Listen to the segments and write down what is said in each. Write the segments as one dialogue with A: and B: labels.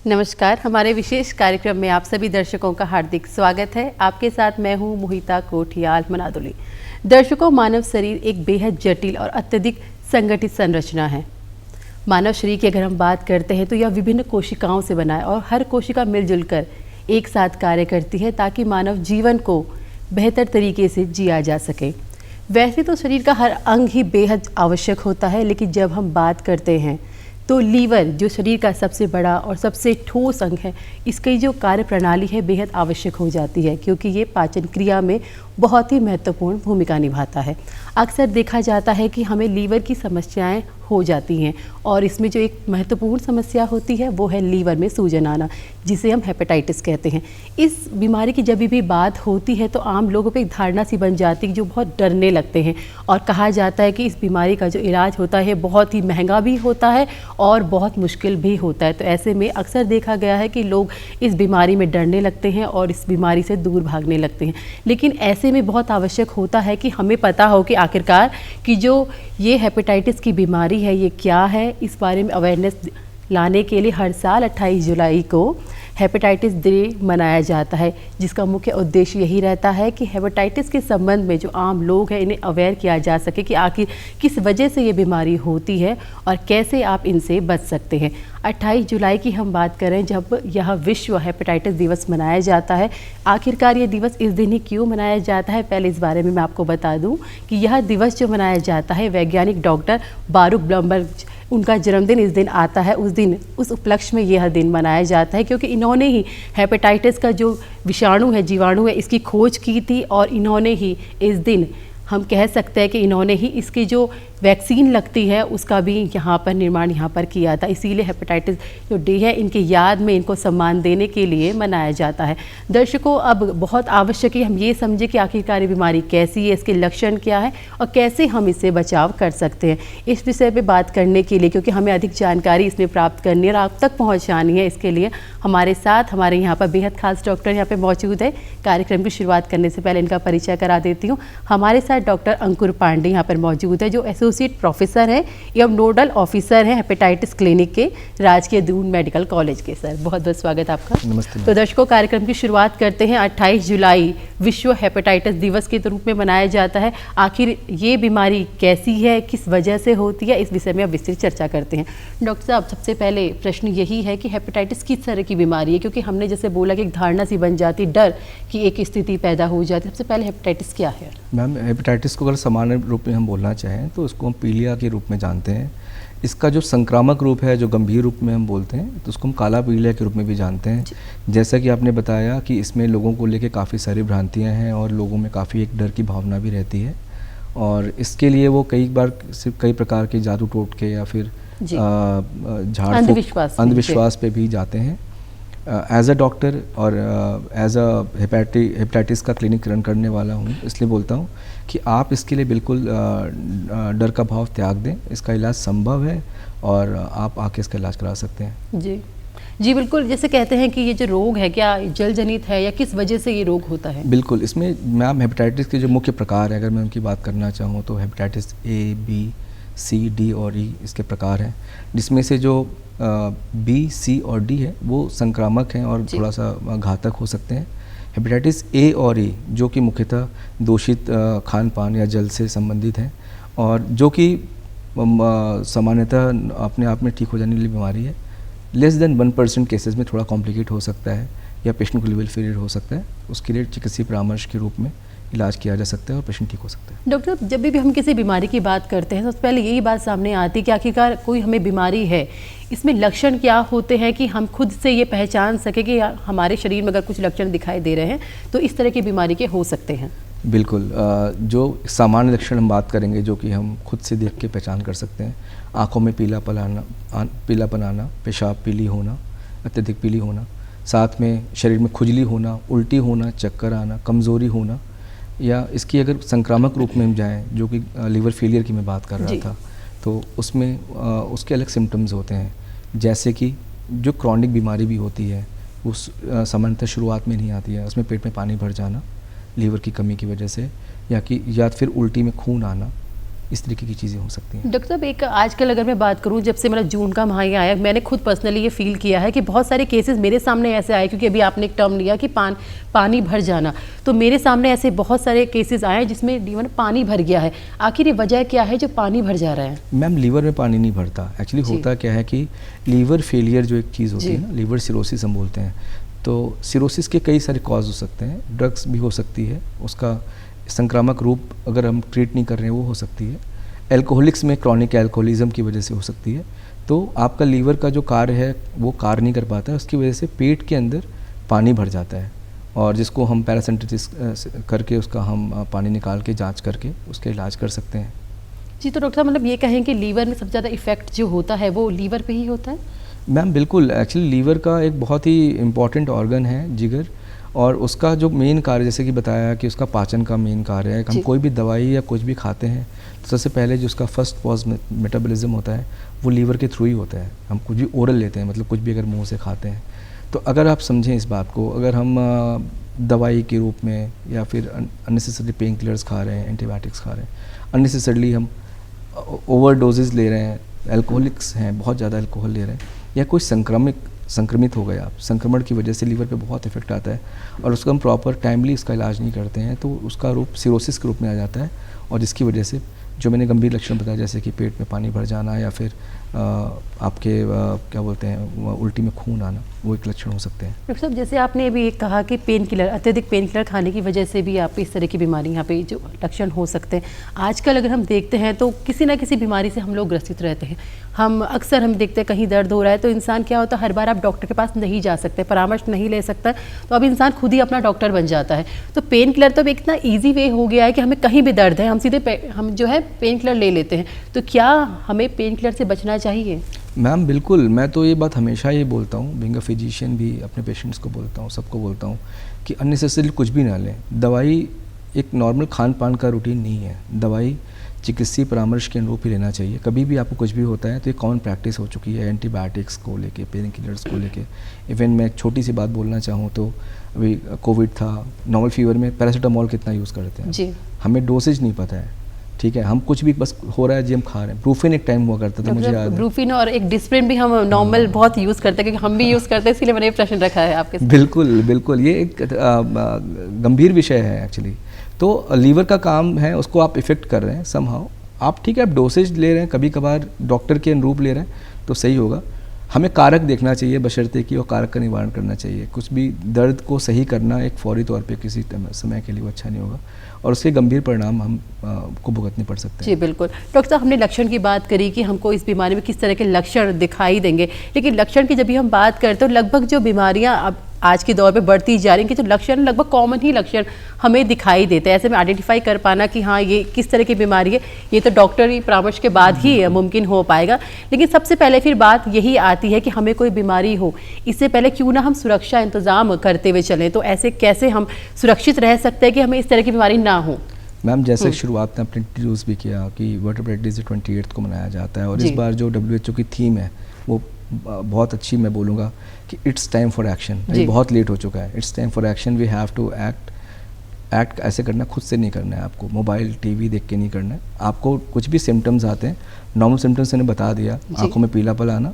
A: नमस्कार, हमारे विशेष कार्यक्रम में आप सभी दर्शकों का हार्दिक स्वागत है। आपके साथ मैं हूं मोहिता कोठियाल मनादुली। दर्शकों, मानव शरीर एक बेहद जटिल और अत्यधिक संगठित संरचना है। मानव शरीर की अगर हम बात करते हैं तो यह विभिन्न कोशिकाओं से बना है और हर कोशिका मिलजुल कर एक साथ कार्य करती है ताकि मानव जीवन को बेहतर तरीके से जिया जा सके। वैसे तो शरीर का हर अंग ही बेहद आवश्यक होता है, लेकिन जब हम बात करते हैं तो लीवर, जो शरीर का सबसे बड़ा और सबसे ठोस अंग है, इसकी जो कार्य प्रणाली है बेहद आवश्यक हो जाती है, क्योंकि ये पाचन क्रिया में बहुत ही महत्वपूर्ण भूमिका निभाता है। अक्सर देखा जाता है कि हमें लीवर की समस्याएं हो जाती हैं और इसमें जो एक महत्वपूर्ण समस्या होती है वो है लीवर में सूजन आना, जिसे हम हेपेटाइटिस कहते हैं। इस बीमारी की जब भी बात होती है तो आम लोगों पे एक धारणा सी बन जाती है जो बहुत डरने लगते हैं और कहा जाता है कि इस बीमारी का जो इलाज होता है बहुत ही महंगा भी होता है और बहुत मुश्किल भी होता है। तो ऐसे में अक्सर देखा गया है कि लोग इस बीमारी में डरने लगते हैं और इस बीमारी से दूर भागने लगते हैं। लेकिन ऐसे में बहुत आवश्यक होता है कि हमें पता हो कि आखिरकार कि जो ये हेपेटाइटिस की बीमारी है ये क्या है। इस बारे में अवेयरनेस लाने के लिए हर साल 28 जुलाई को हेपेटाइटिस डे मनाया जाता है, जिसका मुख्य उद्देश्य यही रहता है कि हेपेटाइटिस के संबंध में जो आम लोग हैं इन्हें अवेयर किया जा सके कि आखिर किस वजह से ये बीमारी होती है और कैसे आप इनसे बच सकते हैं। 28 जुलाई की हम बात करें जब यह विश्व हेपेटाइटिस दिवस मनाया जाता है। आखिरकार ये दिवस इस दिन ही क्यों मनाया जाता है, पहले इस बारे में मैं आपको बता दूं कि यह दिवस जो मनाया जाता है वैज्ञानिक डॉक्टर बारूक ब्लमबर्ग, उनका जन्मदिन इस दिन आता है। उस उपलक्ष्य में यह दिन मनाया जाता है क्योंकि इन्होंने ही हेपेटाइटिस का जो विषाणु है, जीवाणु है, इसकी खोज की थी और इन्होंने ही इस दिन, हम कह सकते हैं कि इन्होंने ही इसकी जो वैक्सीन लगती है उसका भी यहाँ पर निर्माण यहाँ पर किया था। इसीलिए हेपेटाइटिस जो डे है इनके याद में इनको सम्मान देने के लिए मनाया जाता है। दर्शकों, अब बहुत आवश्यक है हम ये समझें कि आखिरकार ये बीमारी कैसी है, इसके लक्षण क्या है और कैसे हम इससे बचाव कर सकते हैं। इस विषय पर बात करने के लिए, क्योंकि हमें अधिक जानकारी इसमें प्राप्त करनी है और आप तक पहुँचानी है, इसके लिए हमारे साथ हमारे यहाँ पर बेहद खास डॉक्टर यहाँ पर मौजूद है। कार्यक्रम की शुरुआत करने से पहले इनका परिचय करा देती हूँ। हमारे साथ डॉक्टर अंकुर पांडे यहाँ पर मौजूद है, जो एसोसिएट प्रोफेसर हैं एवं नोडल ऑफिसर हैं हेपेटाइटिस क्लिनिक के राजकीय दून मेडिकल कॉलेज के। सर, बहुत बहुत स्वागत आपका।
B: नमस्ते।
A: तो दर्शकों, कार्यक्रम की शुरुआत करते हैं। 28 जुलाई विश्व हेपेटाइटिस दिवस के रूप में मनाया जाता है। आखिर ये बीमारी कैसी है, किस वजह से होती है, इस विषय में अब विस्तृत चर्चा करते हैं। डॉक्टर साहब, सबसे पहले प्रश्न यही है कि हेपेटाइटिस किस तरह की बीमारी है, क्योंकि हमने जैसे बोला कि एक धारणा सी बन जाती, डर की एक स्थिति पैदा हो जाती। सबसे पहले हेपेटाइटिस क्या है?
B: मैम, हेपेटाइटिस को अगर सामान्य रूप में हम बोलना चाहें तो उसको हम पीलिया के रूप में जानते हैं। इसका जो संक्रामक रूप है, जो गंभीर रूप में हम बोलते हैं, तो उसको हम काला पीलिया के रूप में भी जानते हैं। जैसा कि आपने बताया कि इसमें लोगों को लेके काफ़ी सारी भ्रांतियां हैं और लोगों में काफ़ी एक डर की भावना भी रहती है और इसके लिए वो कई बार सिर्फ कई प्रकार के जादू टोटके या फिर झाड़ अंधविश्वास पे भी जाते हैं। एज अ डॉक्टर और एज अ हेपेटाइटिस का क्लिनिक रन करने वाला हूँ, इसलिए बोलता हूँ कि आप इसके लिए बिल्कुल डर का भाव त्याग दें। इसका इलाज संभव है और आप आके इसका इलाज करा सकते हैं।
A: जी बिल्कुल। जैसे कहते हैं कि ये जो रोग है क्या जल जनित है या किस वजह से ये रोग होता है? बिल्कुल।
B: इसमें मैम हेपेटाइटिस के जो मुख्य प्रकार है, अगर मैं उनकी बात करना चाहूँ तो hepatitis A, B, C, D और ई इसके प्रकार हैं, जिसमें से जो बी, सी और डी है वो संक्रामक हैं और थोड़ा सा घातक हो सकते हैं। हेपेटाइटिस ए और ई जो कि मुख्यतः दूषित खान पान या जल से संबंधित हैं और जो कि सामान्यतः अपने आप में ठीक हो जाने वाली बीमारी है। लेस देन 1% केसेस में थोड़ा कॉम्प्लिकेट हो सकता है या पेशेंट को लिवर फेलियर हो सकता है। उसके लिए चिकित्सीय परामर्श के रूप में इलाज किया जा सकता है और पेशेंट ठीक हो सकता है।
A: डॉक्टर, जब भी हम किसी बीमारी की बात करते हैं सबसे पहले यही बात सामने आती है कि आखिरकार कोई हमें बीमारी है, इसमें लक्षण क्या होते हैं कि हम खुद से ये पहचान सके कि हमारे शरीर में अगर कुछ लक्षण दिखाई दे रहे हैं तो इस तरह की बीमारी के हो सकते हैं?
B: बिल्कुल। जो सामान्य लक्षण हम बात करेंगे जो कि हम खुद से देख के पहचान कर सकते हैं, आँखों में पीलापन आना, पेशाब पीली होना, अत्यधिक पीली होना, साथ में शरीर में खुजली होना, उल्टी होना, चक्कर आना, कमज़ोरी होना, या इसकी अगर संक्रामक रूप में हम जाएँ जो कि लीवर फेलियर की मैं बात कर रहा था, तो उसमें उसके अलग सिम्टम्स होते हैं। जैसे कि जो क्रॉनिक बीमारी भी होती है उस सामान्यतः शुरुआत में नहीं आती है, उसमें पेट में पानी भर जाना लीवर की कमी की वजह से, या फिर उल्टी में खून आना, इस तरीके की चीज़ें हो सकती हैं।
A: डॉक्टर साहब, एक आजकल अगर मैं बात करूं, जब से मेरा जून का माह ये आया, मैंने खुद पर्सनली ये फील किया है कि बहुत सारे केसेस मेरे सामने ऐसे आए, क्योंकि अभी आपने एक टर्म लिया कि पानी भर जाना, तो मेरे सामने ऐसे बहुत सारे केसेस आए हैं जिसमें लीवर पानी भर गया है। आखिर ये वजह क्या है जो पानी भर जा रहा है?
B: मैम, लीवर में पानी नहीं भरता। एक्चुअली होता क्या है कि लीवर फेलियर जो एक चीज़ होती है ना, लीवर सिरोसिस हम बोलते हैं, तो सिरोसिस के कई सारे कॉज हो सकते हैं। ड्रग्स भी हो सकती है, उसका संक्रामक रूप अगर हम ट्रीट नहीं कर रहे हैं वो हो सकती है। एल्कोहलिक्स में क्रॉनिक एल्कोहलिज्म की वजह से हो सकती है। तो आपका लीवर का जो कार्य है वो कार्य नहीं कर पाता है, उसकी वजह से पेट के अंदर पानी भर जाता है, और जिसको हम पैरासिंथेसिस करके उसका हम पानी निकाल के जांच करके उसका इलाज कर सकते हैं।
A: जी, तो डॉक्टर साहब मतलब ये कहें कि लीवर में सबसे ज़्यादा इफेक्ट जो होता है वो लीवर पे ही होता है?
B: मैम बिल्कुल, एक्चुअली लीवर का एक बहुत ही इम्पॉर्टेंट ऑर्गन है जिगर, और उसका जो मेन कार्य, जैसे कि बताया कि उसका पाचन का मेन कार्य है। हम कोई भी दवाई या कुछ भी खाते हैं तो सबसे पहले जो उसका फर्स्ट पॉज मेटाबॉलिज्म होता है वो लीवर के थ्रू ही होता है। हम कुछ भी ओरल लेते हैं, मतलब कुछ भी अगर मुंह से खाते हैं, तो अगर आप समझें इस बात को, अगर हम दवाई के रूप में या फिर अननेसेसरी पेन किलर्स खा रहे हैं, एंटीबायोटिक्स खा रहे हैं, अननेसेसरली हम ओवर डोजेज ले रहे हैं, एल्कोहलिक्स हैं, बहुत ज़्यादा अल्कोहल ले रहे हैं, या कोई संक्रमित हो गए आप, संक्रमण की वजह से लीवर पे बहुत इफेक्ट आता है, और उसका हम प्रॉपर टाइमली इसका इलाज नहीं करते हैं तो उसका रूप सिरोसिस के रूप में आ जाता है, और जिसकी वजह से जो मैंने गंभीर लक्षण बताया, जैसे कि पेट में पानी भर जाना या फिर आपके क्या बोलते हैं उल्टी में खून आना, वो एक लक्षण हो सकते हैं।
A: डॉक्टर साहब, जैसे आपने अभी एक कहा कि पेन किलर, अत्यधिक पेन किलर खाने की वजह से भी आप इस तरह की बीमारी यहाँ पे जो लक्षण हो सकते हैं, आजकल अगर हम देखते हैं तो किसी ना किसी बीमारी से हम लोग ग्रसित रहते हैं। हम देखते हैं कहीं दर्द हो रहा है तो इंसान क्या होता है, हर बार आप डॉक्टर के पास नहीं जा सकते, परामर्श नहीं ले सकता, तो अब इंसान खुद ही अपना डॉक्टर बन जाता है। तो पेन किलर तो अब एक इतना ईजी वे हो गया है कि हमें कहीं भी दर्द है हम सीधे हम जो है पेन किलर ले लेते हैं। तो क्या हमें पेन किलर से बचना चाहिए?
B: मैम बिल्कुल, मैं तो ये बात हमेशा ये बोलता हूँ, बीइंग अ फिजिशियन भी अपने पेशेंट्स को बोलता हूँ, सबको बोलता हूँ कि अननेसेसरी कुछ भी ना लें। दवाई एक नॉर्मल खान पान का रूटीन नहीं है, दवाई चिकित्सीय परामर्श के अनुरूप ही लेना चाहिए। कभी भी आपको कुछ भी होता है तो ये कॉमन प्रैक्टिस हो चुकी है, एंटीबायोटिक्स को लेके, पेन किलर्स को लेके। इवन मैं एक छोटी सी बात बोलना चाहूँ तो अभी कोविड था, नॉर्मल फीवर में पैरासीटामोल कितना यूज़ करते हैं जी, हमें डोसेज नहीं पता है, ठीक है, हम कुछ भी बस हो रहा है जी हम खा रहे हैं। ब्रूफिन एक टाइम हुआ करता था, मुझे याद है।
A: ब्रूफिन और एक डिस्प्रिन भी हम नॉर्मल बहुत यूज़ करते हैं, क्योंकि हम भी यूज़ करते हैं, इसलिए मैंने ये प्रश्न रखा है आपके साथ।
B: बिल्कुल बिल्कुल, ये एक गंभीर विषय है एक्चुअली। तो लीवर का काम है, उसको आप इफ़ेक्ट कर रहे हैं समहाउ, आप ठीक है आप डोसेज ले रहे हैं, कभी कभार डॉक्टर के अनुरूप ले रहे हैं तो सही होगा। हमें कारक देखना चाहिए, बशर्ते कि वो कारक का निवारण करना चाहिए। कुछ भी दर्द को सही करना एक फौरी तौर पे किसी समय के लिए वो अच्छा नहीं होगा, और उसके गंभीर परिणाम हम को भुगतने पड़ सकते हैं।
A: जी बिल्कुल। डॉक्टर साहब, हमने लक्षण की बात करी कि हमको इस बीमारी में किस तरह के लक्षण दिखाई देंगे, लेकिन लक्षण की जब भी हम बात करते हैं तो लगभग जो बीमारियां अब आज के दौर पे बढ़ती जा रही हैं कि तो लक्षण लगभग कॉमन ही लक्षण हमें दिखाई देते हैं। ऐसे में आइडेंटिफाई कर पाना कि हाँ ये किस तरह की बीमारी है, ये तो डॉक्टरी परामर्श के बाद ही मुमकिन हो पाएगा। लेकिन सबसे पहले फिर बात यही आती है कि हमें कोई बीमारी हो, इससे पहले क्यों ना हम सुरक्षा इंतजाम करते हुए चलें। तो ऐसे कैसे हम सुरक्षित रह सकते हैं कि हमें इस तरह की बीमारी ना हो?
B: मैम, जैसे शुरुआत में आपने इंट्रोड्यूस भी किया कि वर्ल्ड हेपेटाइटिस डे 28 को मनाया जाता है, और इस बार जो WHO की थीम है वो बहुत अच्छी, मैं बोलूँगा कि इट्स टाइम फॉर एक्शन। बहुत लेट हो चुका है, it's time for action, we have to act ऐसे करना, खुद से नहीं करना है आपको, मोबाइल टीवी देख के नहीं करना है आपको। कुछ भी सिम्टम्स आते हैं, नॉर्मल सिम्टम्स मैंने बता दिया, आंखों में पीलापन आना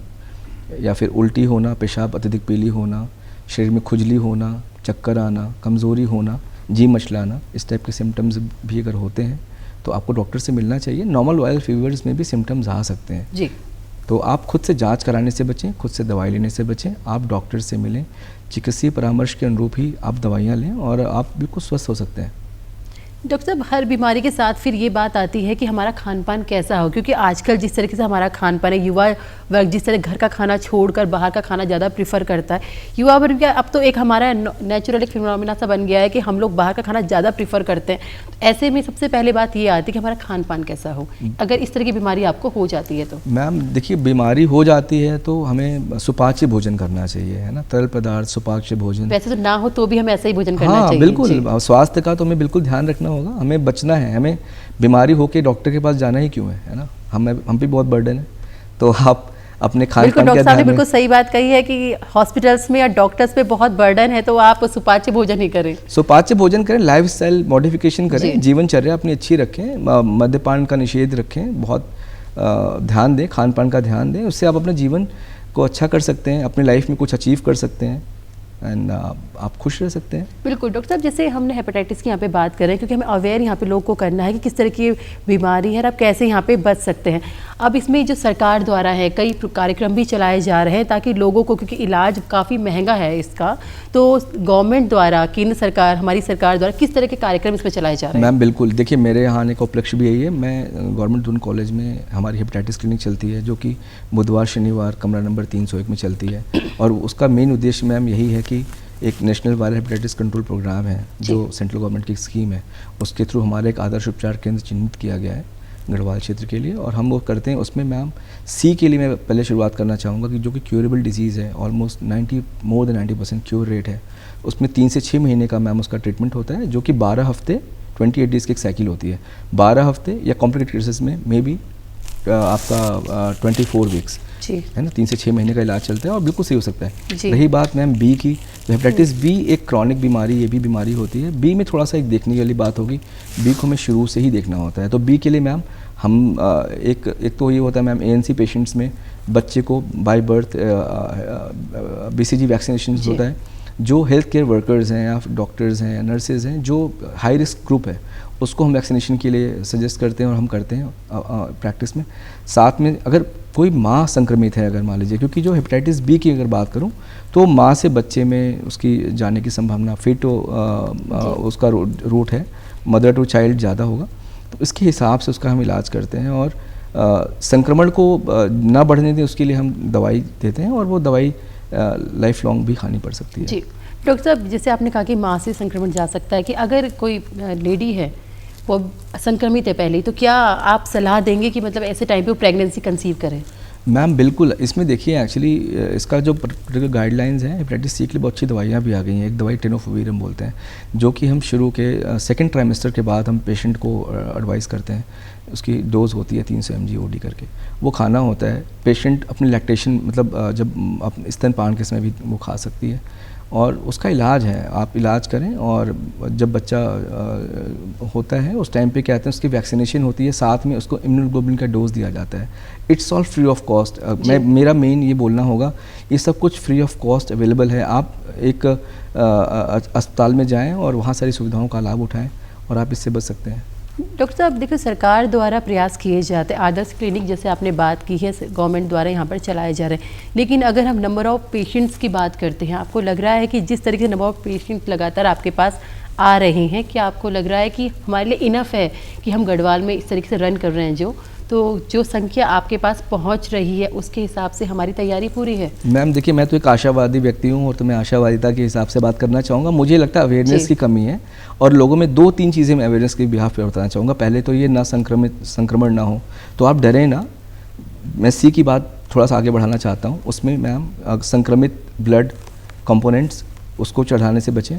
B: या फिर उल्टी होना, पेशाब अत्यधिक पीली होना, शरीर में खुजली होना, चक्कर आना, कमज़ोरी होना, जी मचलाना, इस टाइप के सिम्टम्स भी अगर होते हैं तो आपको डॉक्टर से मिलना चाहिए। नॉर्मल वायरल फीवर्स में भी सिम्टम्स आ सकते हैं जी, तो आप खुद से जांच कराने से बचें, खुद से दवाई लेने से बचें, आप डॉक्टर से मिलें, चिकित्सीय परामर्श के अनुरूप ही आप दवाइयाँ लें और आप बिल्कुल स्वस्थ हो सकते हैं।
A: डॉक्टर साहब, हर बीमारी के साथ फिर ये बात आती है कि हमारा खान पान कैसा हो, क्योंकि आजकल जिस तरीके से हमारा खान पान है, युवा वर्ग जिस तरह घर का खाना छोड़कर बाहर का खाना ज़्यादा प्रीफर करता है, युवा वर्ग का अब तो एक हमारा नेचुरल एक फिनोमिना सा बन गया है कि हम लोग बाहर का खाना ज़्यादा प्रीफर करते हैं। तो ऐसे में सबसे पहले बात ये आती है कि हमारा खान पान कैसा हो, अगर इस तरह की बीमारी आपको हो जाती है तो? मैम
B: देखिए, बीमारी हो जाती है तो हमें सुपाच्य भोजन करना चाहिए, है ना, तरल पदार्थ, सुपाच्य भोजन।
A: वैसे तो ना हो तो भी हमें ऐसा ही भोजन करना चाहिए।
B: बिल्कुल, स्वास्थ्य का तो हमें बिल्कुल ध्यान रखना होगा, हमें बचना है, हमें बीमारी होके डॉक्टर के पास जाना ही क्यों है ना, हम भी बहुत बर्डन है। तो आप अपने खान
A: बिल्कुल
B: पान का
A: डॉक्टर साहब ने
B: ध्यान
A: बिल्कुल सही बात कही है कि हॉस्पिटल्स में या डॉक्टर्स पे बहुत बर्डन है, तो आप सुपाच्य भोजन ही करें।
B: सुपाच्य भोजन करें, लाइफस्टाइल मॉडिफिकेशन
A: जी।
B: करें, जीवनचर्या अपनी अच्छी रखें, मद्यपान का निषेध रखें, बहुत ध्यान दें, खान पान का ध्यान दें, उससे आप अपने जीवन को अच्छा कर सकते हैं, अपनी लाइफ में कुछ अचीव कर सकते हैं एंड आप खुश रह सकते हैं।
A: बिल्कुल डॉक्टर साहब, जैसे हमने हेपेटाइटिस की यहाँ पे बात करें, क्योंकि हमें अवेयर यहाँ पे लोगों को करना है कि किस तरह की बीमारी है और आप कैसे यहाँ पे बच सकते हैं। अब इसमें जो सरकार द्वारा है कई कार्यक्रम भी चलाए जा रहे हैं ताकि लोगों को, क्योंकि इलाज काफ़ी महंगा है इसका, तो गवर्नमेंट द्वारा, केंद्र सरकार, हमारी सरकार द्वारा किस तरह के कार्यक्रम इसमें चलाए जा रहे हैं?
B: मैम बिल्कुल, देखिए मेरे यहाँ आने का उपलक्ष्य भी यही है। मैं गवर्नमेंट दून कॉलेज में हमारी हेपेटाइटिस क्लिनिक चलती है, जो कि बुधवार शनिवार कमरा नंबर 301 में चलती है, और उसका मेन उद्देश्य मैम यही है कि एक national viral hepatitis control programme है जो सेंट्रल गवर्नमेंट की स्कीम है, उसके थ्रू हमारे एक आदर्श उपचार केंद्र चिन्हित किया गया है गढ़वाल क्षेत्र के लिए, और हम वो करते हैं। उसमें मैम सी के लिए मैं पहले शुरुआत करना चाहूँगा कि जो कि क्यूरेबल डिजीज़ है, almost more than 90% cure rate है। उसमें 3 से 6 महीने का मैम उसका ट्रीटमेंट होता है, जो कि 12 हफ्ते 28 डेज़ की एक साइकिल होती है। 12 हफ्ते या कॉम्प्लिकेटेड केसेस में मे बी आपका 24 वीक्स है ना, 3 से 6 महीने का इलाज चलता है और बिल्कुल सही हो सकता है। रही बात मैम बी की, तो हेपेटाइटिस बी एक क्रॉनिक बीमारी, ये भी बीमारी होती है। बी में थोड़ा सा एक देखने वाली बात होगी, बी को हमें शुरू से ही देखना होता है। तो बी के लिए मैम हम एक तो ये होता है मैम ANC पेशेंट्स में बच्चे को बाय बर्थ BCG वैक्सीनेशन होता है। जो हेल्थ केयर वर्कर्स हैं या डॉक्टर्स हैं या नर्सेज हैं जो हाई रिस्क ग्रुप है, उसको हम वैक्सीनेशन के लिए सजेस्ट करते हैं और हम करते हैं प्रैक्टिस में। साथ में अगर कोई माँ संक्रमित है, अगर मान लीजिए, क्योंकि जो हेपेटाइटिस बी की अगर बात करूं तो माँ से बच्चे में उसकी जाने की संभावना उसका रूट है, मदर टू चाइल्ड ज़्यादा होगा, तो इसके हिसाब से उसका हम इलाज करते हैं और संक्रमण को ना बढ़ने दें उसके लिए हम दवाई देते हैं, और वो दवाई लाइफ लॉन्ग भी खानी पड़ सकती है।
A: जी डॉक्टर साहब, जैसे आपने कहा कि माँ से संक्रमण जा सकता है, कि अगर कोई लेडी है वो संक्रमित है पहले, तो क्या आप सलाह देंगे कि मतलब ऐसे टाइम पे वो प्रेगनेंसी कंसीव करें?
B: मैम बिल्कुल, इसमें देखिए एक्चुअली इसका जो पर्टिकुलर गाइडलाइंस है, हेपेटाइटिस सी के लिए बहुत अच्छी दवाइयाँ भी आ गई हैं। एक दवाई टेनोफोवीर हम बोलते हैं, जो कि हम शुरू के सेकंड ट्राइमेस्टर के बाद हम पेशेंट को एडवाइस करते हैं। उसकी डोज होती है 300 mg OD करके, वो खाना होता है। पेशेंट अपनी लैक्टेशन मतलब जब स्तनपान के समय भी वो खा सकती है, और उसका इलाज है, आप इलाज करें। और जब बच्चा होता है उस टाइम पे क्या कहते हैं, उसकी वैक्सीनेशन होती है, साथ में उसको इम्यूनोग्लोबुलिन का डोज दिया जाता है। It's all free of cost. मेरा मेन ये बोलना होगा, ये सब कुछ फ्री ऑफ कॉस्ट अवेलेबल है। आप एक अस्पताल में जाएं और वहाँ सारी सुविधाओं का लाभ उठाएं और आप इससे बच सकते हैं।
A: डॉक्टर साहब देखो, सरकार द्वारा प्रयास किए जाते हैं, आदर्श क्लिनिक जैसे आपने बात की है गवर्नमेंट द्वारा यहाँ पर चलाए जा रहे हैं, लेकिन अगर हम नंबर ऑफ़ पेशेंट्स की बात करते हैं, आपको लग रहा है कि जिस तरीके से नंबर ऑफ़ पेशेंट्स लगातार आपके पास आ रहे हैं, क्या आपको लग रहा है कि हमारे लिए इनफ है कि हम गढ़वाल में इस तरीके से रन कर रहे हैं, जो संख्या आपके पास पहुंच रही है उसके हिसाब से हमारी तैयारी पूरी है?
B: मैम देखिए, मैं तो एक आशावादी व्यक्ति हूँ और तो मैं आशावादिता के हिसाब से बात करना चाहूँगा। मुझे लगता है अवेयरनेस की कमी है, और लोगों में 2-3 चीज़ें मैं अवेयरनेस के बिहाफ पे बताना चाहूँगा। पहले तो ये ना संक्रमण ना हो, तो आप डरें ना। मैं सी की बात थोड़ा सा आगे बढ़ाना चाहता हूँ। उसमें मैम संक्रमित ब्लड कंपोनेंट्स उसको चढ़ाने से बचें।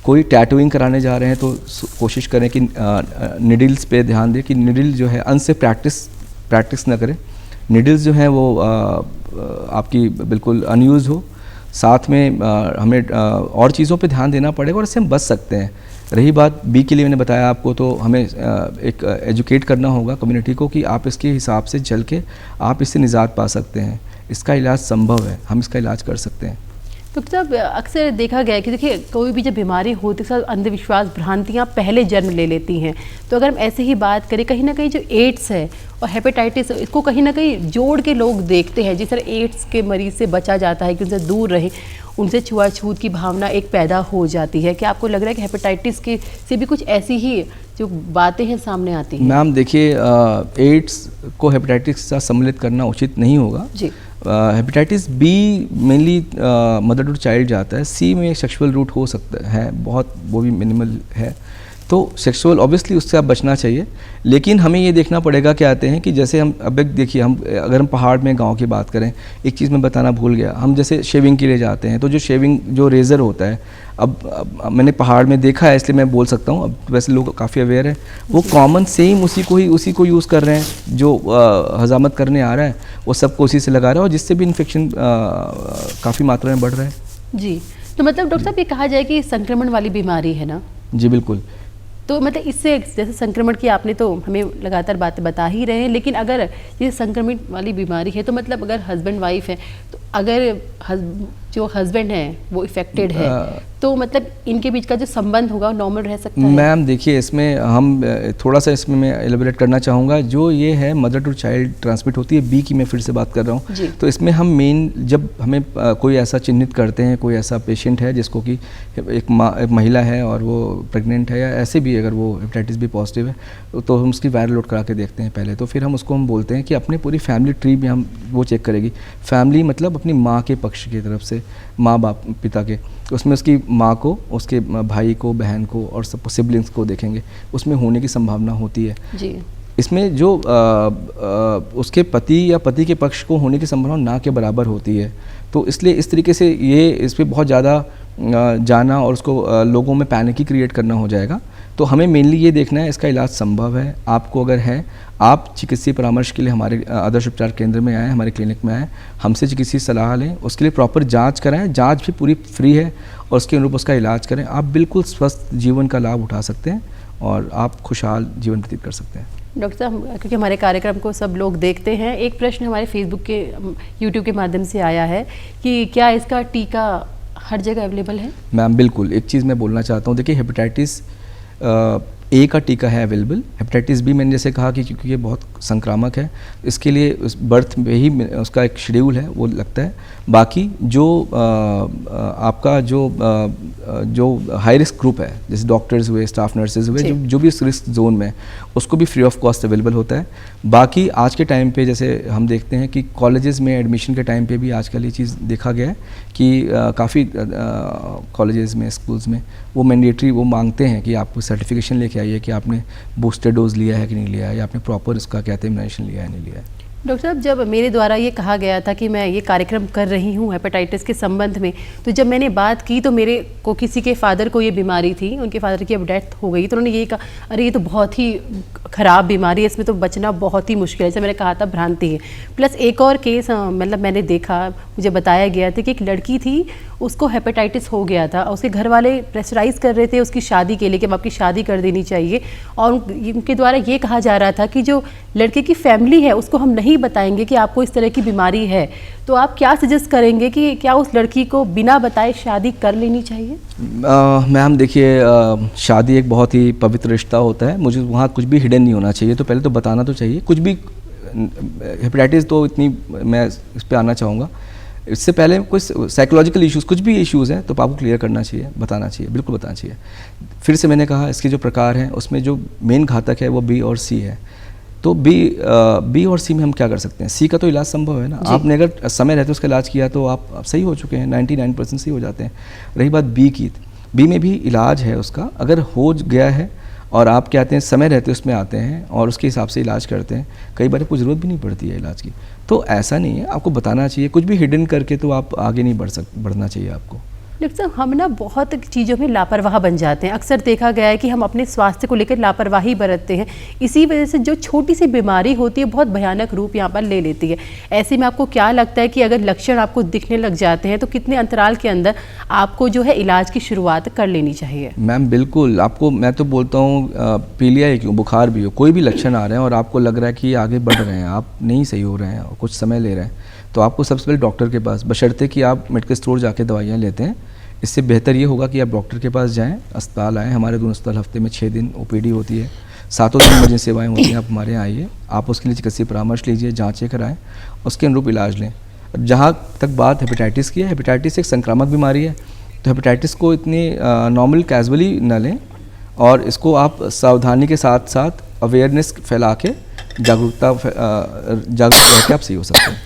B: कोई टैटूइंग कराने जा रहे हैं तो कोशिश करें कि निडल्स पे ध्यान दें कि निडल जो है अनसेफ प्रैक्टिस ना करें। निडल्स जो हैं वो आपकी बिल्कुल अनयूज हो। साथ में हमें और चीज़ों पे ध्यान देना पड़ेगा और इससे हम बच सकते हैं। रही बात बी के लिए, मैंने बताया आपको, तो हमें एक एजुकेट करना होगा कम्युनिटी को कि आप इसके हिसाब से चल के आप इससे निजात पा सकते हैं। इसका इलाज संभव है, हम इसका इलाज कर सकते हैं।
A: डॉक्टर साहब, अक्सर देखा गया है कि देखिए कोई भी जब बीमारी होती है, अंधविश्वास, भ्रांतियाँ पहले जन्म ले लेती हैं। तो अगर हम ऐसे ही बात करें, कहीं ना कहीं जो एड्स है और हेपेटाइटिस, इसको कहीं ना कहीं जोड़ के लोग देखते हैं। जिस तरह एड्स के मरीज से बचा जाता है कि उनसे दूर रहे, उनसे छुआछूत की भावना एक पैदा हो जाती है, क्या आपको लग रहा है कि हेपेटाइटिस के से भी कुछ ऐसी ही जो बातें हैं सामने आती हैं?
B: मैम देखिए, एड्स को हेपेटाइटिस से सम्मिलित करना उचित नहीं होगा जी। Hepatitis B mainly mother to child जाता है। सी में सेक्सुअल रूट हो सकता है, बहुत, वो भी मिनिमल है। तो सेक्सुअल ऑब्वियसली उससे आप बचना चाहिए, लेकिन हमें ये देखना पड़ेगा क्या आते हैं कि जैसे हम अब एक देखिए, हम अगर हम पहाड़ में गांव की बात करें, एक चीज़ मैं बताना भूल गया, हम जैसे शेविंग के लिए जाते हैं तो जो शेविंग जो रेज़र होता है, अब मैंने पहाड़ में देखा है इसलिए मैं बोल सकता हूँ, अब वैसे लोग काफ़ी अवेयर है, वो कॉमन सेम उसी को यूज़ कर रहे हैं, जो हजामत करने आ रहा है वो सबको उसी से लगा रहा है, और जिससे भी इन्फेक्शन काफ़ी मात्रा में बढ़ रहा है।
A: जी, तो मतलब डॉक्टर साहब ये कहा जाए कि संक्रमण वाली बीमारी है ना?
B: जी बिल्कुल।
A: तो मतलब इससे जैसे संक्रमण की आपने तो हमें लगातार बातें बता ही रहे हैं, लेकिन अगर ये संक्रमित वाली बीमारी है तो मतलब अगर हस्बैंड वाइफ है, तो अगर जो हस्बैंड है वो इफेक्टेड है तो मतलब इनके बीच का जो संबंध होगा वो नॉर्मल रह सकता है?
B: मैम देखिए, इसमें हम थोड़ा सा इसमें मैं एलिबरेट करना चाहूँगा। जो ये है मदर टू चाइल्ड ट्रांसमिट होती है, बी की मैं फिर से बात कर रहा हूँ, तो इसमें हम मेन जब हमें कोई ऐसा चिन्हित करते हैं, कोई ऐसा पेशेंट है जिसको कि एक महिला है और वो प्रेग्नेंट है, या ऐसे भी अगर वो हेपेटाइटिस बी पॉजिटिव है, तो हम उसकी वायरल लोड करा के देखते हैं पहले, तो फिर हम उसको हम बोलते हैं कि अपने पूरी फैमिली ट्री में हम वो चेक करेगी। फैमिली मतलब अपनी माँ के पक्ष की तरफ से, माँ बाप पिता के, उसमें उसकी माँ को, उसके भाई को, बहन को और सब सिबलिंग्स को देखेंगे, उसमें होने की संभावना होती है जी। इसमें जो उसके पति या पति के पक्ष को होने की संभावना ना के बराबर होती है, तो इसलिए इस तरीके से ये इस पर बहुत ज़्यादा जाना और उसको लोगों में पैनिक ही क्रिएट करना हो जाएगा। तो हमें मेनली ये देखना है इसका इलाज संभव है, आपको अगर है, आप चिकित्सीय परामर्श के लिए हमारे आदर्श उपचार केंद्र में आएँ, हमारे क्लिनिक में आएँ, हमसे चिकित्सीय सलाह लें, उसके लिए प्रॉपर जांच कराएं, जांच भी पूरी फ्री है, और उसके अनुरूप उसका इलाज करें। आप बिल्कुल स्वस्थ जीवन का लाभ उठा सकते हैं और आप खुशहाल जीवन व्यतीत कर सकते हैं।
A: डॉक्टर साहब, क्योंकि हमारे कार्यक्रम को सब लोग देखते हैं, एक प्रश्न हमारे फेसबुक के, यूट्यूब के माध्यम से आया है कि क्या इसका टीका हर जगह अवेलेबल है? मैम
B: बिल्कुल, एक चीज़ मैं बोलना चाहता हूँ, देखिए हेपेटाइटिस ए का टीका है अवेलेबल। हेपेटाइटिस बी मैंने जैसे कहा कि क्योंकि ये बहुत संक्रामक है, इसके लिए उस बर्थ में ही उसका एक शेड्यूल है वो लगता है। बाकी जो आपका जो हाई रिस्क ग्रुप है, जैसे डॉक्टर्स हुए, स्टाफ नर्सेज हुए, जो भी इस रिस्क जोन में, उसको भी फ्री ऑफ कॉस्ट अवेलेबल होता है। बाकी आज के टाइम पे जैसे हम देखते हैं कि कॉलेजेस में एडमिशन के टाइम पे भी आजकल ये चीज़ देखा गया है कि काफ़ी कॉलेजेस में, स्कूल्स में वो मैंडेटरी वो मांगते हैं कि आप सर्टिफिकेशन लेके आइए कि आपने बूस्टर डोज लिया है कि नहीं लिया है, या आपने प्रॉपर इसका कहते हैं इम्यूनाइजेशन लिया है नहीं लिया है।
A: डॉक्टर साहब, जब मेरे द्वारा ये कहा गया था कि मैं ये कार्यक्रम कर रही हूँ हेपेटाइटिस के संबंध में, तो जब मैंने बात की तो मेरे को किसी के फादर को ये बीमारी थी, उनके फादर की अब डेथ हो गई, तो उन्होंने ये कहा अरे ये तो बहुत ही ख़राब बीमारी है, इसमें तो बचना बहुत ही मुश्किल है। जैसे मैंने कहा था भ्रांति है। प्लस एक और केस मतलब मैंने देखा, मुझे बताया गया था कि एक लड़की थी, उसको हेपेटाइटिस हो गया था, उसके घर वाले प्रेशराइज़ कर रहे थे उसकी शादी के लिए कि अब आपकी शादी कर देनी चाहिए, और उनके द्वारा ये कहा जा रहा था कि जो लड़के की फैमिली है उसको हम नहीं बताएंगे कि आपको इस तरह की बीमारी है। तो आप क्या सजेस्ट करेंगे कि क्या उस लड़की को बिना बताए शादी कर लेनी चाहिए?
B: मैम देखिए, शादी एक बहुत ही पवित्र रिश्ता होता है, मुझे वहाँ कुछ भी हिडन नहीं होना चाहिए, तो पहले तो बताना तो चाहिए कुछ भी। हेपेटाइटिस तो इतनी, मैं इस पर आना चाहूँगा, इससे पहले कोई साइकोलॉजिकल इश्यूज़, कुछ भी इश्यूज़ हैं तो आपको क्लियर करना चाहिए, बताना चाहिए, बिल्कुल बताना चाहिए। फिर से मैंने कहा इसके जो प्रकार हैं उसमें जो मेन घातक है वो बी और सी है। तो बी और सी में हम क्या कर सकते हैं? सी का तो इलाज संभव है ना, आपने अगर समय रहते उसका इलाज किया तो आप सही हो चुके हैं, 99% सही हो जाते हैं। रही बात बी की, बी में भी इलाज है उसका, अगर हो गया है और आप क्या कहते हैं समय रहते उसमें आते हैं और उसके हिसाब से इलाज करते हैं, कई बार आपको ज़रूरत भी नहीं पड़ती है इलाज की। तो ऐसा नहीं है, आपको बताना चाहिए, कुछ भी हिडन करके तो आप आगे नहीं बढ़ना चाहिए आपको।
A: डॉक्टर साहब, हम ना बहुत चीज़ों में लापरवाह बन जाते हैं। अक्सर देखा गया है कि हम अपने स्वास्थ्य को लेकर लापरवाही बरतते हैं, इसी वजह से जो छोटी सी बीमारी होती है बहुत भयानक रूप यहाँ पर ले लेती है। ऐसे में आपको क्या लगता है कि अगर लक्षण आपको दिखने लग जाते हैं तो कितने अंतराल के अंदर आपको जो है इलाज की शुरुआत कर लेनी चाहिए?
B: मैम बिल्कुल, आपको मैं तो बोलता हूँ पीलिया ही क्यों, बुखार भी हो, कोई भी लक्षण आ रहे हैं और आपको लग रहा है कि आगे बढ़ रहे हैं, आप नहीं सही हो रहे हैं और कुछ समय ले रहे हैं, तो आपको सबसे पहले डॉक्टर के पास, बशर्ते कि आप मेडिकल स्टोर जाके दवाइयाँ लेते हैं, इससे बेहतर ये होगा कि आप डॉक्टर के पास जाएं, अस्पताल आएँ। हमारे दोनों अस्पताल हफ्ते में 6 दिन ओपीडी होती है, 7 दिन इमरजेंसी सेवाएं होती हैं। आप हमारे यहाँ आइए, आप उसके लिए चिकित्सीय परामर्श लीजिए, जाँचें कराएँ, उसके अनुरूप इलाज लें। जहाँ तक बात हेपेटाइटिस की है, हेपेटाइटिस एक संक्रामक बीमारी है, तो हेपेटाइटिस को इतनी नॉर्मल कैजुअली न लें और इसको आप सावधानी के साथ साथ अवेयरनेस फैला के जागरूक रह के आप सही हो सकते हैं।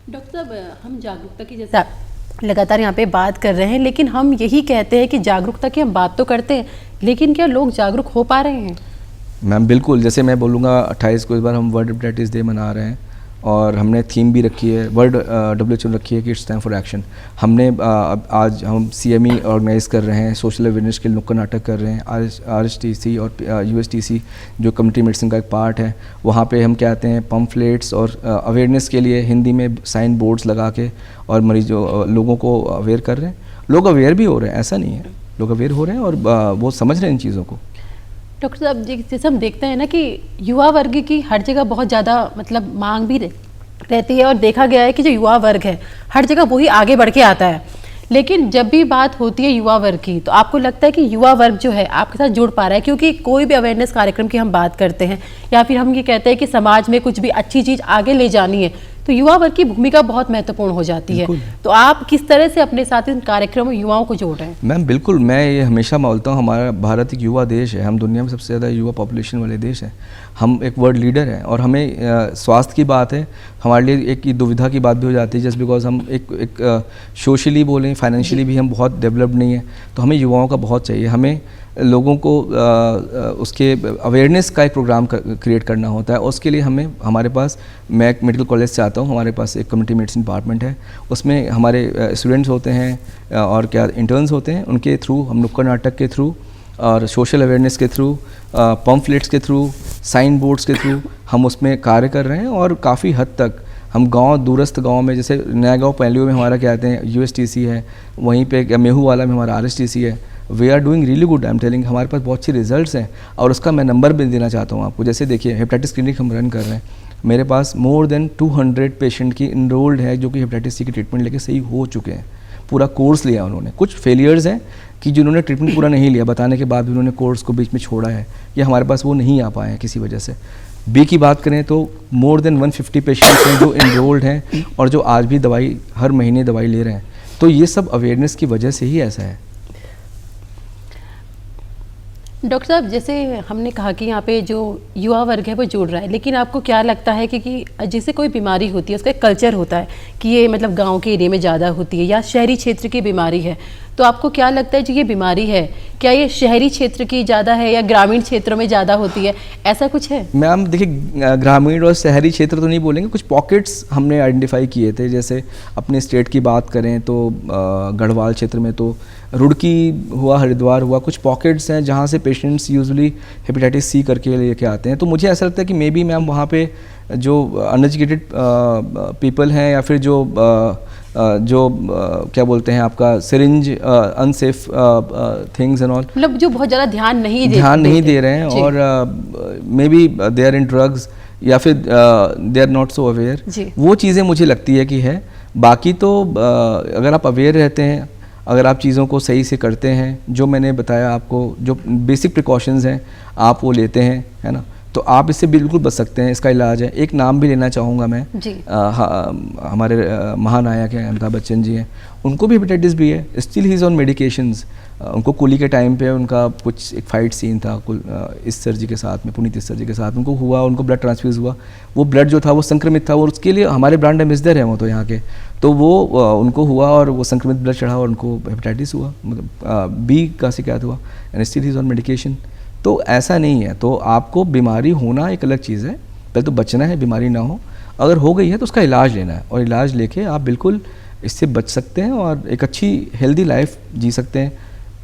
A: डॉक्टर साहब, हम जागरूकता की जैसे लगातार यहाँ पे बात कर रहे हैं, लेकिन हम यही कहते हैं कि जागरूकता की हम बात तो करते हैं, लेकिन क्या लोग जागरूक हो पा रहे हैं?
B: मैम बिल्कुल, जैसे मैं बोलूँगा 28 को इस बार हम वर्ल्ड हेपेटाइटिस डे मना रहे हैं और हमने थीम भी रखी है, वर्ल्ड WHO रखी है कि इट्स टाइम फॉर एक्शन। हमने आज हम CME ऑर्गेनाइज़ कर रहे हैं, सोशल अवेयरनेस के नुक्कड़ नाटक कर रहे हैं। RSTC और USTC जो कम्युनिटी मेडिसिन का एक पार्ट है, वहाँ पे हम क्या कहते हैं पम्फलेट्स और अवेयरनेस के लिए हिंदी में साइन बोर्ड्स लगा के और मरीजों लोगों को अवेयर कर रहे हैं। लोग अवेयर भी हो रहे हैं, ऐसा नहीं है, लोग अवेयर हो रहे हैं और वो समझ रहे हैं इन चीज़ों को।
A: डॉक्टर साहब, जैसे हम देखते हैं ना कि युवा वर्ग की हर जगह बहुत ज़्यादा मतलब मांग भी रहती है, और देखा गया है कि जो युवा वर्ग है हर जगह वही आगे बढ़ के आता है। लेकिन जब भी बात होती है युवा वर्ग की, तो आपको लगता है कि युवा वर्ग जो है आपके साथ जुड़ पा रहा है? क्योंकि कोई भी अवेयरनेस कार्यक्रम की हम बात करते हैं या फिर हम ये कहते हैं कि समाज में कुछ भी अच्छी चीज़ आगे ले जानी है, तो युवा वर्ग की भूमिका बहुत महत्वपूर्ण हो जाती है। तो आप किस तरह से अपने साथ इन कार्यक्रमों में युवाओं को जोड़ रहे हैं?
B: मैम बिल्कुल, मैं ये हमेशा बोलता हूँ, हमारा भारत एक युवा देश है, हम दुनिया में सबसे ज़्यादा युवा पॉपुलेशन वाले देश हैं, हम एक वर्ल्ड लीडर हैं और हमें स्वास्थ्य की बात है, हमारे लिए एक दुविधा की बात भी हो जाती है जस्ट बिकॉज हम एक सोशली बोलें, फाइनेंशियली भी हम बहुत डेवलप्ड नहीं है, तो हमें युवाओं का बहुत चाहिए। हमें लोगों को उसके अवेयरनेस का एक प्रोग्राम क्रिएट करना होता है, उसके लिए हमें हमारे पास, मैं एक मेडिकल कॉलेज से आता हूँ, हमारे पास एक कम्युनिटी मेडिसिन डिपार्टमेंट है, उसमें हमारे स्टूडेंट्स होते हैं और क्या इंटर्न्स होते हैं, उनके थ्रू हम नुक्कड़ नाटक के थ्रू और सोशल अवेयरनेस के थ्रू, पम्फलेट्स के थ्रू, साइन बोर्ड्स के थ्रू हम उसमें कार्य कर रहे हैं। और काफ़ी हद तक हम गांव, दूरस्थ गांव में, जैसे नया गांव पहलियों में हमारा क्या कहते हैं USTC है, वहीं पे मेहू वाला में हमारा RSTC है। We are doing really good, I am telling, हमारे पास बहुत अच्छी रिजल्ट्स हैं और उसका मैं नंबर भी देना चाहता हूँ आपको। जैसे देखिए, हेपेटाइटिस क्लिनिक हम रन कर रहे हैं, मेरे पास मोर देन 200 पेशेंट की इनरोल्ड है जो कि हेपेटाइटिस C की ट्रीटमेंट लेके सही हो चुके हैं, पूरा कोर्स लिया उन्होंने। कुछ फेलियर्स हैं कि जिन्होंने ट्रीटमेंट पूरा नहीं लिया, बताने के बाद भी उन्होंने कोर्स को बीच में छोड़ा है या हमारे पास वो नहीं आ पाए हैं किसी वजह से। B की बात करें तो मोर देन 150 पेशेंट्स हैं जो इनरोल्ड हैं और जो आज भी दवाई, हर महीने दवाई ले रहे हैं। तो ये सब अवेयरनेस की वजह से ही ऐसा है।
A: डॉक्टर साहब, जैसे हमने कहा कि यहाँ पे जो युवा वर्ग है वो जुड़ रहा है, लेकिन आपको क्या लगता है कि जैसे कोई बीमारी होती है उसका एक कल्चर होता है कि ये मतलब गांव के एरिया में ज़्यादा होती है या शहरी क्षेत्र की बीमारी है, तो आपको क्या लगता है जो ये बीमारी है, क्या ये शहरी क्षेत्र की ज़्यादा है या ग्रामीण क्षेत्रों में ज़्यादा होती है, ऐसा कुछ है?
B: मैम देखिए, ग्रामीण और शहरी क्षेत्र तो नहीं बोलेंगे, कुछ पॉकेट्स हमने आइडेंटिफाई किए थे। जैसे अपने स्टेट की बात करें तो गढ़वाल क्षेत्र में तो रुड़की हुआ, हरिद्वार हुआ, कुछ पॉकेट्स हैं जहाँ से पेशेंट्स यूजुअली हेपेटाइटिस C करके लेके आते हैं। तो मुझे ऐसा लगता है कि मे बी मैम वहाँ पे जो अनएजुकेटेड पीपल हैं या फिर जो क्या बोलते हैं आपका syringe unsafe things and all,
A: मतलब जो बहुत ज़्यादा ध्यान नहीं
B: दे रहे हैं और maybe they are in drugs या फिर they are not so aware. वो चीज़ें मुझे लगती है कि है। बाकी तो अगर आप अवेयर रहते हैं, अगर आप चीज़ों को सही से करते हैं, जो मैंने बताया आपको, जो बेसिक प्रिकॉशंस हैं आप वो लेते हैं, है ना, तो आप इससे बिल्कुल बच सकते हैं। इसका इलाज है। एक नाम भी लेना चाहूँगा मैं, हमारे महानायक हैं अमिताभ बच्चन जी हैं, उनको भी हेपेटाइटिस भी है, still he is on medications. उनको कुली के टाइम पे उनका कुछ एक फाइट सीन था इस सर जी के साथ में, पुनीत सर जी के साथ, उनको हुआ, उनको ब्लड ट्रांसफ्यूज़ हुआ, वो ब्लड जो था वो संक्रमित था और उसके लिए हमारे ब्रांड एम्बेसडर हैं वो तो यहाँ के, तो वो उनको हुआ और वो संक्रमित ब्लड चढ़ा और उनको हेपेटाइटिस हुआ, मतलब B का शिकायत हुआ, and still he is on medication. तो ऐसा नहीं है। तो आपको बीमारी होना एक अलग चीज़ है, पहले तो बचना है बीमारी ना हो, अगर हो गई है तो उसका इलाज लेना है और इलाज लेके आप बिल्कुल इससे बच सकते हैं और एक अच्छी हेल्दी लाइफ जी सकते हैं,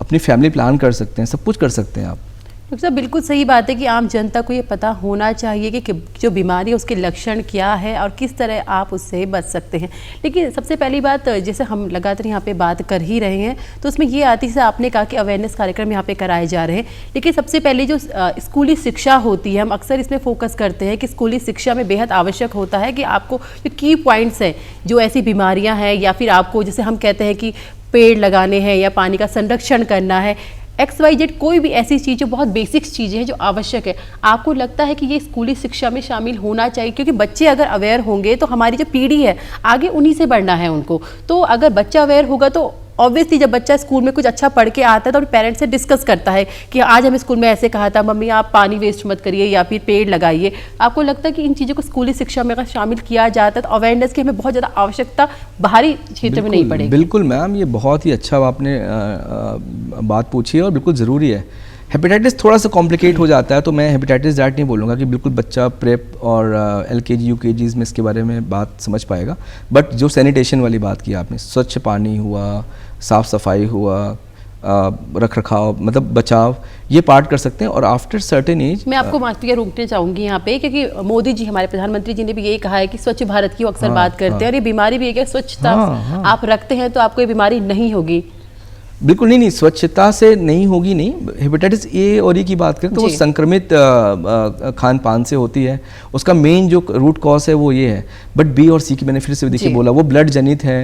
B: अपनी फैमिली प्लान कर सकते हैं, सब कुछ कर सकते हैं आप।
A: डॉक्टर साहब, बिल्कुल सही बात है कि आम जनता को ये पता होना चाहिए कि जो बीमारी है उसके लक्षण क्या है और किस तरह आप उससे बच सकते हैं। लेकिन सबसे पहली बात, जैसे हम लगातार यहाँ पे बात कर ही रहे हैं, तो उसमें ये आती है, आपने कहा कि अवेयरनेस कार्यक्रम यहाँ पे कराए जा रहे हैं, लेकिन सबसे पहले जो स्कूली शिक्षा होती है, हम अक्सर इसमें फोकस करते हैं कि स्कूली शिक्षा में बेहद आवश्यक होता है कि आपको जो की पॉइंट्स हैं, जो ऐसी बीमारियाँ हैं या फिर आपको जैसे हम कहते हैं कि पेड़ लगाने हैं या पानी का संरक्षण करना है, XYZ कोई भी ऐसी चीज़ जो बहुत बेसिक्स चीज़ें हैं जो आवश्यक है, आपको लगता है कि ये स्कूली शिक्षा में शामिल होना चाहिए? क्योंकि बच्चे अगर अवेयर होंगे तो हमारी जो पीढ़ी है आगे उन्हीं से बढ़ना है उनको, तो अगर बच्चा अवेयर होगा तो ऑब्वियसली जब बच्चा स्कूल में कुछ अच्छा पढ़ के आता है तो अपने पेरेंट्स से डिस्कस करता है कि आज हमें स्कूल में ऐसे कहा था, मम्मी आप पानी वेस्ट मत करिए या फिर पेड़ लगाइए। आपको लगता है कि इन चीज़ों को स्कूली शिक्षा में अगर शामिल किया जाता है तो अवेयरनेस की हमें बहुत ज़्यादा आवश्यकता बाहरी क्षेत्र में नहीं पड़ेगी?
B: बिल्कुल मैम, ये बहुत ही अच्छा आपने बात पूछी है और बिल्कुल ज़रूरी है। हेपेटाइटिस थोड़ा सा कॉम्प्लिकेट हो जाता है, तो मैं हेपेटाइटिस दैट नहीं बोलूँगा कि बिल्कुल बच्चा प्रेप और LKG UKGs में इसके बारे में बात समझ पाएगा। बट जो सैनिटेशन वाली बात की आपने, स्वच्छ पानी हुआ, साफ़ सफाई हुआ, रख रखाव मतलब बचाव, ये पार्ट कर सकते हैं। और आफ्टर सर्टेन एज
A: मैं आपको माफिया रोकने चाहूंगी यहाँ पे, क्योंकि मोदी जी हमारे प्रधानमंत्री जी ने भी यही कहा है कि स्वच्छ भारत की वो अक्सर बात करते हैं और ये बीमारी भी है कि स्वच्छता आप रखते हैं तो आपको ये बीमारी नहीं होगी।
B: बिल्कुल नहीं, स्वच्छता से नहीं होगी नहीं। हेपेटाइटिस ए और ई की बात करें तो वो संक्रमित खान पान से होती है। उसका मेन जो रूट कॉज है वो ये है। बट बी और सी की मैंने फिर से देखिए बोला, वो ब्लड जनित है,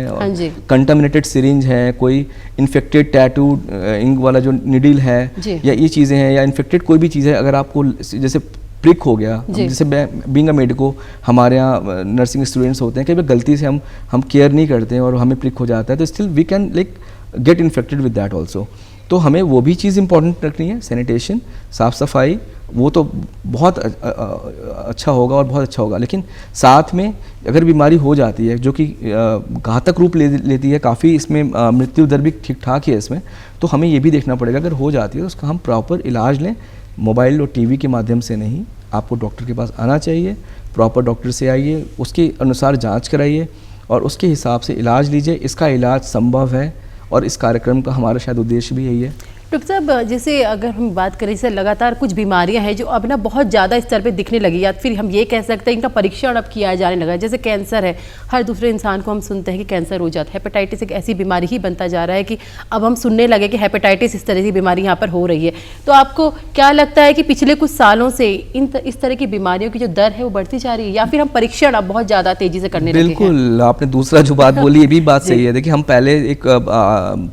B: कंटामिनेटेड सिरिंज है, कोई इन्फेक्टेड टैटू इंक वाला जो निडिल है, या ये चीज़ें हैं, या इन्फेक्टेड कोई भी चीज़ है। अगर आपको जैसे प्रिक हो गया, जैसे बीइंग अ मेडिको हमारे यहाँ नर्सिंग स्टूडेंट्स होते हैं, कई बार गलती से हम केयर नहीं करते हैं और हमें प्रिक हो जाता है, तो still we can like get infected with that also. तो हमें वो भी चीज़ इंपॉर्टेंट रखनी है, सैनिटेशन, साफ़ सफाई, वो तो बहुत अच्छा होगा और बहुत अच्छा होगा। लेकिन साथ में अगर बीमारी हो जाती है जो कि घातक रूप लेती है, काफ़ी इसमें मृत्यु दर भी ठीक ठाक है इसमें, तो हमें ये भी देखना पड़ेगा अगर हो जाती है तो उसका हम प्रॉपर इलाज लें। मोबाइल और टीवी के माध्यम से नहीं, आपको डॉक्टर के पास आना चाहिए, प्रॉपर डॉक्टर से आइए, उसके अनुसार जाँच कराइए और उसके हिसाब से इलाज लीजिए। इसका इलाज संभव है और इस कार्यक्रम का हमारा शायद उद्देश्य भी यही है।
A: डॉक्टर साहब, जैसे अगर हम बात करें, जैसे लगातार कुछ बीमारियां हैं जो अब ना बहुत ज़्यादा स्तर पे दिखने लगी, या फिर हम ये कह सकते हैं इनका परीक्षण अब किया जाने लगा। जैसे कैंसर है, हर दूसरे इंसान को हम सुनते हैं कि कैंसर हो जाता है। हेपेटाइटिस एक ऐसी बीमारी ही बनता जा रहा है कि अब हम सुनने लगे कि हेपेटाइटिस इस तरह की बीमारी यहाँ पर हो रही है। तो आपको क्या लगता है कि पिछले कुछ सालों से इस तरह की बीमारियों की जो दर है वो बढ़ती जा रही है, या फिर हम परीक्षण अब बहुत ज़्यादा तेज़ी से करने लगे हैं?
B: बिल्कुल, आपने दूसरा जो बात बोली ये भी बात सही है। देखिए, हम पहले एक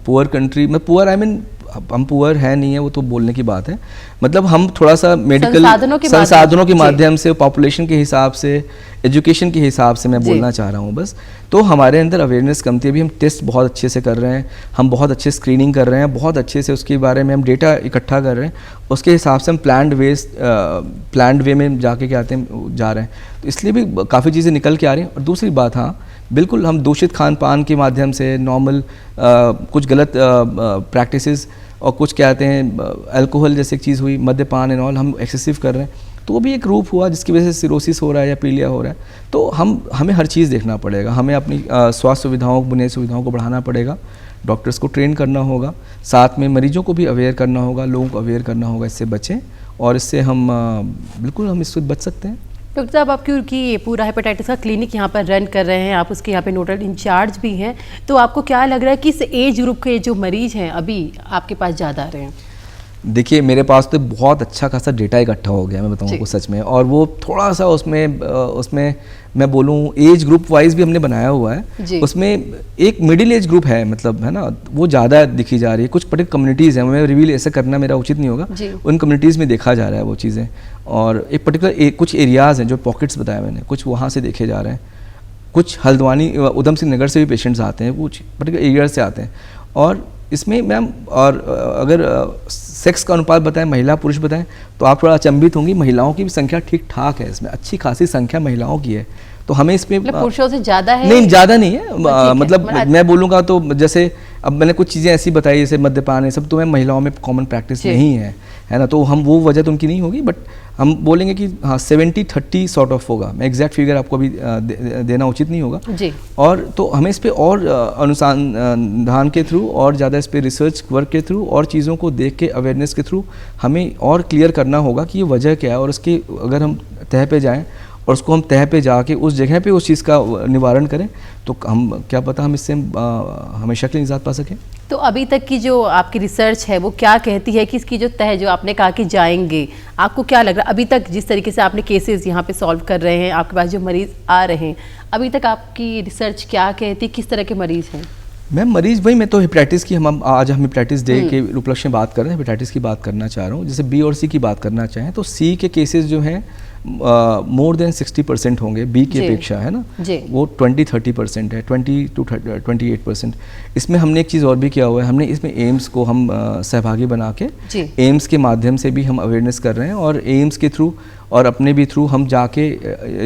B: पुअर कंट्री में, पुअर आई मीन हम पुअर है नहीं है, वो तो बोलने की बात है, मतलब हम थोड़ा सा मेडिकल संसाधनों के माध्यम से, पॉपुलेशन के हिसाब से, एजुकेशन के हिसाब से मैं बोलना चाह रहा हूँ बस। तो हमारे अंदर अवेयरनेस कम थी। अभी हम टेस्ट बहुत अच्छे से कर रहे हैं, हम बहुत अच्छे स्क्रीनिंग कर रहे हैं, बहुत अच्छे से उसके बारे में हम डेटा इकट्ठा कर रहे हैं, उसके हिसाब से हम प्लान्ड वे में जाके क्या जा रहे हैं। तो इसलिए भी काफ़ी चीज़ें निकल के आ रही हैं। और दूसरी बात, हाँ बिल्कुल, हम दूषित खान पान के माध्यम से नॉर्मल कुछ गलत प्रैक्टिसेस और कुछ कहते हैं अल्कोहल जैसे चीज़ हुई, मद्यपान एंड ऑल, हम एक्सेसिव कर रहे हैं, तो वो भी एक रूप हुआ जिसकी वजह से सिरोसिस हो रहा है या पीलिया हो रहा है। तो हमें हर चीज़ देखना पड़ेगा, हमें अपनी स्वास्थ्य सुविधाओं, बुनियादी सुविधाओं को बढ़ाना पड़ेगा, डॉक्टर्स को ट्रेन करना होगा, साथ में मरीजों को भी अवेयर करना होगा, लोगों को अवेयर करना होगा, इससे बचें और इससे हम बिल्कुल हम इससे बच सकते हैं।
A: डॉक्टर साहब, आप क्योंकि पूरा हेपेटाइटिस का क्लिनिक यहाँ पर रन कर रहे हैं, आप उसके यहाँ पे नोडल इंचार्ज भी हैं, तो आपको क्या लग रहा है कि इस एज ग्रुप के जो मरीज हैं अभी आपके पास ज़्यादा आ रहे हैं?
B: देखिए, मेरे पास तो बहुत अच्छा खासा डेटा इकट्ठा हो गया, मैं बताऊँ आपको सच में, और वो थोड़ा सा उसमें मैं बोलूँ एज ग्रुप वाइज भी हमने बनाया हुआ है। उसमें एक मिडिल एज ग्रुप है, मतलब है ना, वो ज़्यादा दिखी जा रही है। कुछ पर्टिकुलर कम्युनिटीज़ हैं, मैं रिवील ऐसे करना मेरा उचित नहीं होगा, उन कम्युनिटीज़ में देखा जा रहा है वो चीज़ें। और एक पर्टिकुलर कुछ एरियाज़ हैं जो पॉकेट्स बताए मैंने, कुछ वहाँ से देखे जा रहे हैं, कुछ हल्द्वानी उधम सिंह नगर से भी पेशेंट्स आते हैं, कुछ पर्टिकुलर एरिया से आते हैं। और इसमें मैम, और अगर सेक्स का अनुपात बताएं, महिला पुरुष बताएं, तो आप थोड़ा अचंभित होंगी, महिलाओं की भी संख्या ठीक ठाक है, इसमें अच्छी खासी संख्या महिलाओं की है। तो हमें इसमें
A: पुरुषों से ज़्यादा है? नहीं,
B: ज़्यादा नहीं है, मतलब मैं बोलूँगा तो जैसे अब मैंने कुछ चीज़ें ऐसी बताई जैसे मद्यपान, ये सब तो मैं महिलाओं में कॉमन प्रैक्टिस नहीं है ना, तो हम वो वजह तो उनकी नहीं होगी, बट हम बोलेंगे कि हाँ 70-30 सॉर्ट ऑफ होगा। मैं एग्जैक्ट फिगर आपको अभी देना उचित नहीं होगा जी। और तो हमें इस पे और अनुसंधान के थ्रू और ज़्यादा इस पे रिसर्च वर्क के थ्रू और चीज़ों को देख के अवेयरनेस के थ्रू हमें और क्लियर करना होगा कि ये वजह क्या है, और उसके अगर हम तह पे जाएँ और उसको हम तह पे जाके उस जगह पे उस चीज़ का निवारण करें, तो हम क्या पता हम इससे हमेशा के लिए निजात पा सकें।
A: तो अभी तक की जो आपकी रिसर्च है वो क्या कहती है कि इसकी जो तह, जो आपने कहा कि जाएंगे, आपको क्या लग रहा है अभी तक जिस तरीके से आपने केसेस यहाँ पे सॉल्व कर रहे हैं, आपके पास जो मरीज आ रहे हैं, अभी तक आपकी रिसर्च क्या कहती है, किस तरह के मरीज हैं?
B: मैम मरीज वही, मैं तो हेपेटाइटिस की आज हम हेपेटाइटिस डे के उपलक्ष्य में बात कर रहे हैं, हेपेटाइटिस की बात करना चाह रहा हूँ। जैसे बी और सी की बात करना चाहें तो सी के केसेस जो हैं मोर देन 60% होंगे बी की
A: जी।
B: अपेक्षा, है ना।
A: जी।
B: वो 20-30% है, 20 to 28%। इसमें हमने एक चीज़ और भी किया हुआ है, हमने इसमें एम्स को हम सहभागी बना के
A: जी।
B: एम्स के माध्यम से भी हम अवेयरनेस कर रहे हैं, और एम्स के थ्रू और अपने भी थ्रू हम जाके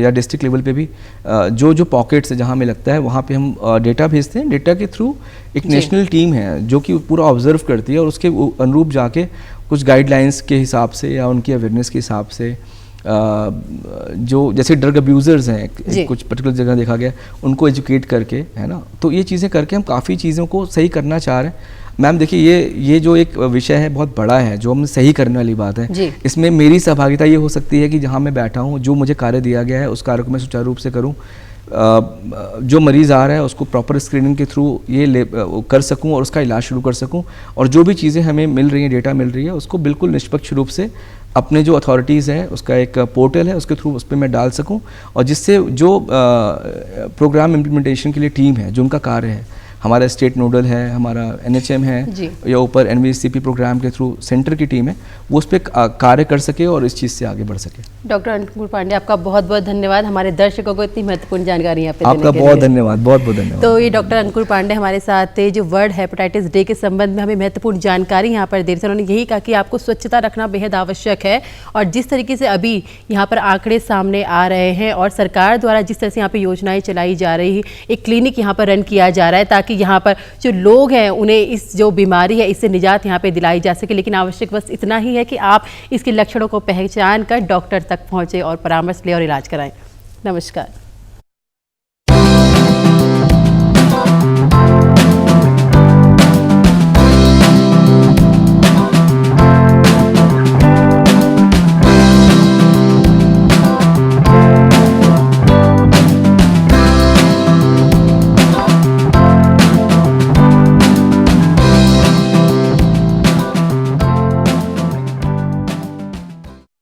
B: या डिस्ट्रिक्ट लेवल पे भी जो जो पॉकेट्स है जहाँ हमें लगता है वहाँ पे हम डेटा भेजते हैं। डेटा के थ्रू एक
A: जी।
B: नेशनल टीम है जो कि पूरा ऑब्जर्व करती है, और उसके अनुरूप जाके कुछ गाइडलाइंस के हिसाब से या उनकी अवेयरनेस के हिसाब से जो जैसे ड्रग अब्यूज़र्स हैं कुछ पर्टिकुलर जगह देखा गया, उनको एजुकेट करके, है ना। तो ये चीज़ें करके हम काफ़ी चीज़ों को सही करना चाह रहे हैं। मैम देखिए, ये जो एक विषय है बहुत बड़ा है, जो हम सही करने वाली बात है। इसमें मेरी सहभागिता ये हो सकती है कि जहाँ मैं बैठा हूँ, जो मुझे कार्य दिया गया है उस कार्य को मैं सुचारू रूप से करूँ, जो मरीज़ आ रहा है उसको प्रॉपर स्क्रीनिंग के थ्रू ये कर सकूं और उसका इलाज शुरू कर सकूं, और जो भी चीज़ें हमें मिल रही हैं, डेटा मिल रही है, उसको बिल्कुल निष्पक्ष रूप से अपने जो अथॉरिटीज़ हैं उसका एक पोर्टल है उसके थ्रू उस पर मैं डाल सकूं, और जिससे जो प्रोग्राम इम्प्लीमेंटेशन के लिए टीम है, जो उनका कार्य है, हमारा स्टेट नोडल है, हमारा NHM है, या ऊपर NVCP प्रोग्राम के थ्रू सेंटर की टीम है, वो उस पर कार्य कर सके और इस चीज़ से आगे बढ़ सके।
A: डॉक्टर अंकुर पांडे, आपका बहुत बहुत धन्यवाद हमारे दर्शकों को इतनी महत्वपूर्ण जानकारी यहाँ पे
B: आपका
A: देने के
B: बहुत
A: लिए।
B: धन्यवाद, बहुत बहुत धन्यवाद।
A: तो ये डॉक्टर अंकुर पांडे हमारे साथ थे, जो वर्ल्ड हेपेटाइटिस डे के संबंध में हमें महत्वपूर्ण जानकारी यहाँ पर दे रहे थे। उन्होंने यही कहा कि आपको स्वच्छता रखना बेहद आवश्यक है, और जिस तरीके से अभी यहाँ पर आंकड़े सामने आ रहे हैं और सरकार द्वारा जिस तरह से यहाँ पर योजनाएं चलाई जा रही है, एक क्लिनिक यहाँ पर रन किया जा रहा है ताकि यहाँ पर जो लोग हैं उन्हें इस जो बीमारी है इससे निजात यहाँ पे दिलाई जा सके। लेकिन आवश्यक बस इतना ही है कि आप इसके लक्षणों को पहचान कर डॉक्टर तक पहुँचे और परामर्श लें और इलाज कराएं। नमस्कार।